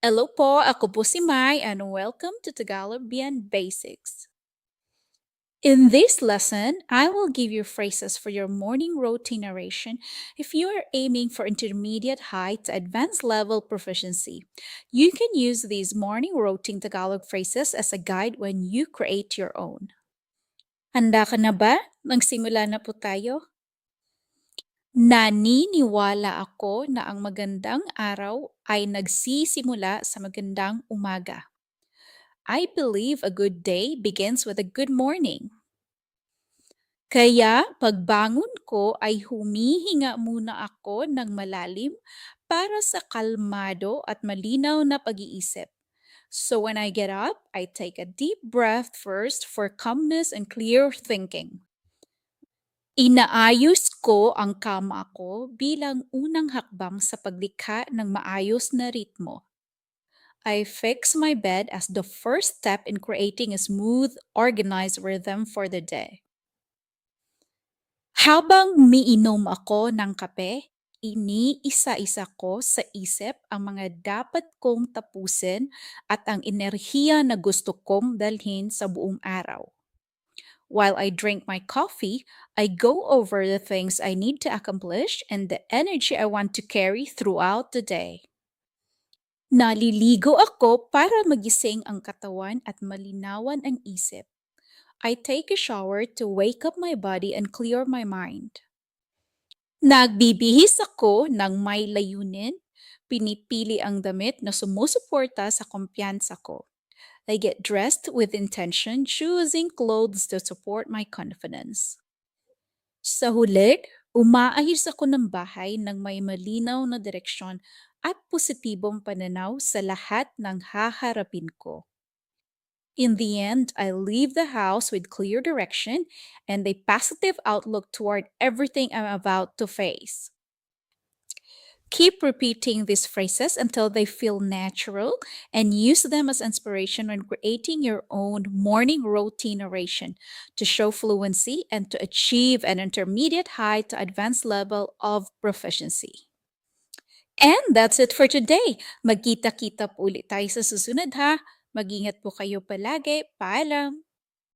Hello po, ako po si Mai and welcome to Tagalog Beyond Basics. In this lesson, I will give you phrases for your morning routine narration if you are aiming for intermediate high to advanced level proficiency. You can use these morning routine Tagalog phrases as a guide when you create your own. Handa ka na ba? Magsimula na po tayo. Naniniwala ako na ang magandang araw ay nagsisimula sa magandang umaga. I believe a good day begins with a good morning. Kaya pagbangon ko ay humihinga muna ako ng malalim para sa kalmado at malinaw na pag-iisip. So when I get up, I take a deep breath first for calmness and clear thinking. Inaayos ko ang kama ko bilang unang hakbang sa paglikha ng maayos na ritmo. I fix my bed as the first step in creating a smooth, organized rhythm for the day. Habang umiinom ako ng kape, iniisa-isa ko sa isip ang mga dapat kong tapusin at ang enerhiya na gusto kong dalhin sa buong araw. While I drink my coffee, I go over the things I need to accomplish and the energy I want to carry throughout the day. Naliligo ako para magising ang katawan at malinawan ang isip. I take a shower to wake up my body and clear my mind. Nagbibihis ako ng may layunin, pinipili ang damit na sumusuporta sa kumpiyansa ko. I get dressed with intention, choosing clothes to support my confidence. Sa huli, umaayos ako ng bahay ng may malinaw na direksyon at positibong pananaw sa lahat ng haharapin ko. In the end, I leave the house with clear direction and a positive outlook toward everything I'm about to face. Keep repeating these phrases until they feel natural and use them as inspiration when creating your own morning routine narration to show fluency and to achieve an intermediate high to advanced level of proficiency. And that's it for today. Magkita-kita po ulit tayo sa susunod ha. Mag-ingat po kayo palagi. Paalam!